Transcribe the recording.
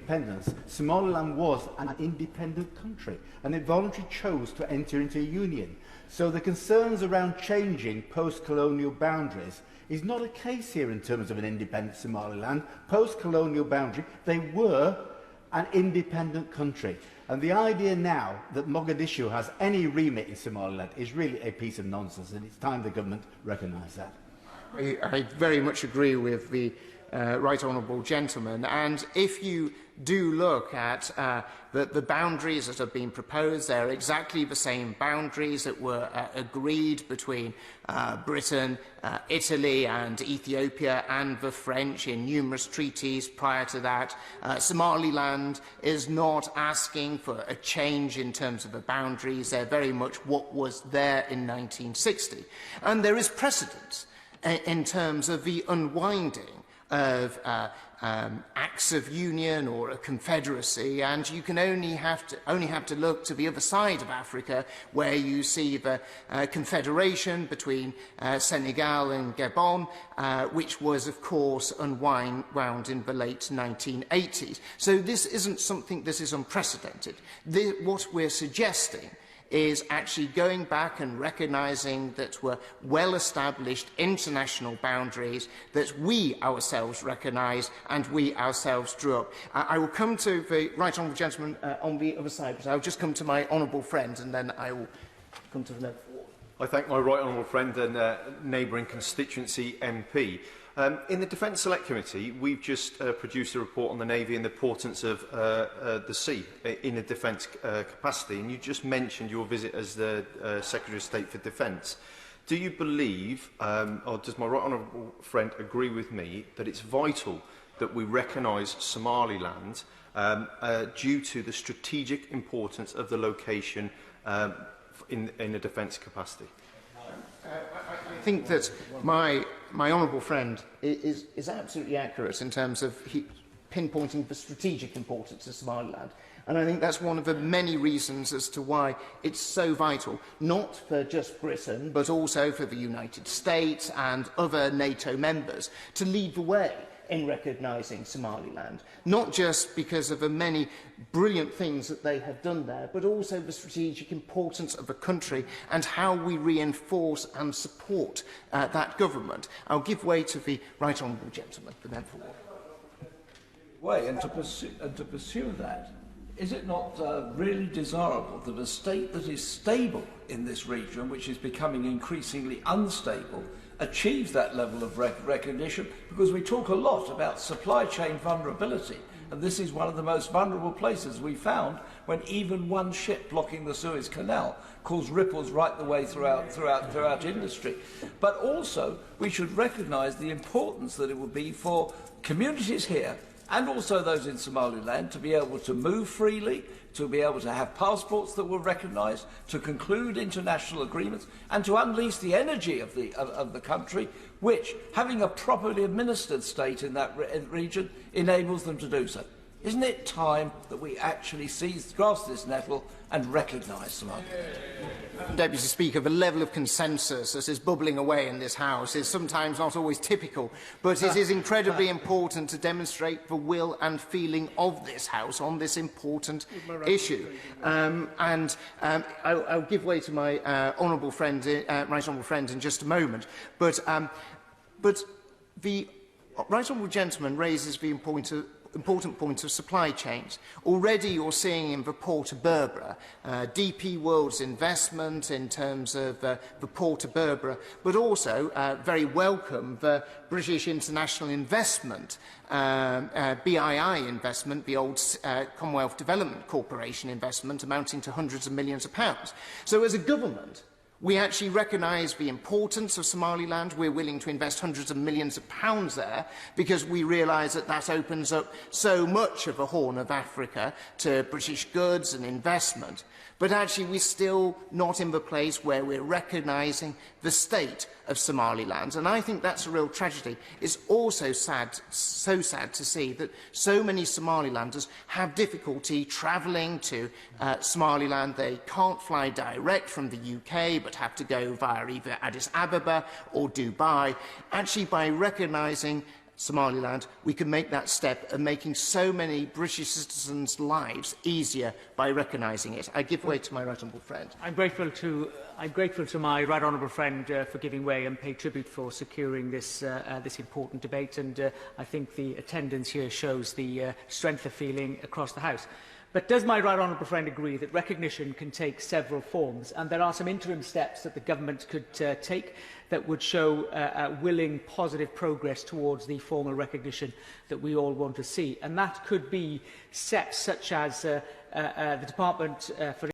independence, Somaliland was an independent country, and it voluntarily chose to enter into a union. So the concerns around changing post-colonial boundaries is not a case here in terms of an independent Somaliland. Post-colonial boundary, they were an independent country. And the idea now that Mogadishu has any remit in Somaliland is really a piece of nonsense, and it's time the government recognised that. I very much agree with the right honourable gentleman, and if you do look at the boundaries that have been proposed, they're exactly the same boundaries that were agreed between Britain, Italy and Ethiopia and the French in numerous treaties prior to that. Somaliland is not asking for a change in terms of the boundaries. They're very much what was there in 1960. And there is precedent in terms of the unwinding of acts of union or a confederacy, and you can only have to look to the other side of Africa, where you see the confederation between Senegal and Gabon, which was, of course, unwound in the late 1980s. So this isn't something that is unprecedented. What we're suggesting is actually going back and recognising that were well-established international boundaries that we ourselves recognise and we ourselves drew up. I will come to the right honourable gentleman on the other side, but I'll just come to my honourable friend and then I will come to the next one. I thank my right honourable friend and neighbouring constituency MP. In the Defence Select Committee, we've just produced a report on the Navy and the importance of the sea in a defence capacity, and you just mentioned your visit as the Secretary of State for Defence. Do you believe, or does my right honourable friend agree with me, that it's vital that we recognise Somaliland due to the strategic importance of the location in a defence capacity? I think that my honourable friend is absolutely accurate in terms of pinpointing the strategic importance of Somaliland. And I think that's one of the many reasons as to why it's so vital, not for just Britain, but also for the United States and other NATO members, to lead the way in recognising Somaliland, not just because of the many brilliant things that they have done there, but also the strategic importance of the country and how we reinforce and support that government. I'll give way to the right honourable gentleman, the member for Ward. And to pursue that, is it not really desirable that a state that is stable in this region, which is becoming increasingly unstable, achieves that level of recognition? Because we talk a lot about supply chain vulnerability, and this is one of the most vulnerable places we found when even one ship blocking the Suez Canal caused ripples right the way throughout industry. But also, we should recognise the importance that it would be for communities here and also those in Somaliland to be able to move freely, to be able to have passports that were recognised, to conclude international agreements, and to unleash the energy of the country, which, having a properly administered state in that region, enables them to do so. Isn't it time that we actually grasp this nettle and recognise Somaliland? Deputy Speaker, the level of consensus that is bubbling away in this House is sometimes not always typical, but it is incredibly important to demonstrate the will and feeling of this House on this important issue. I'll give way to my right honourable friend in just a moment. But the right honourable gentleman raises the important point of supply chains. Already you're seeing in the port of Berbera, DP World's investment in terms of the port of Berbera, but also very welcome the British International Investment, BII investment, the old Commonwealth Development Corporation investment amounting to hundreds of millions of pounds. So as a government, we actually recognise the importance of Somaliland. We're willing to invest hundreds of millions of pounds there because we realise that that opens up so much of the Horn of Africa to British goods and investment. But actually we're still not in the place where we're recognising the state of Somaliland. And I think that's a real tragedy. It's also sad, so sad to see that so many Somalilanders have difficulty travelling to Somaliland. They can't fly direct from the UK, but have to go via either Addis Ababa or Dubai. Actually, by recognising Somaliland, we can make that step of making so many British citizens' lives easier by recognising it. I give way to my right honourable friend. I'm grateful to my right honourable friend for giving way and pay tribute for securing this important debate, and I think the attendance here shows the strength of feeling across the House. But does my right honourable friend agree that recognition can take several forms, and there are some interim steps that the government could take that would show willing, positive progress towards the formal recognition that we all want to see? And that could be steps such as the Department for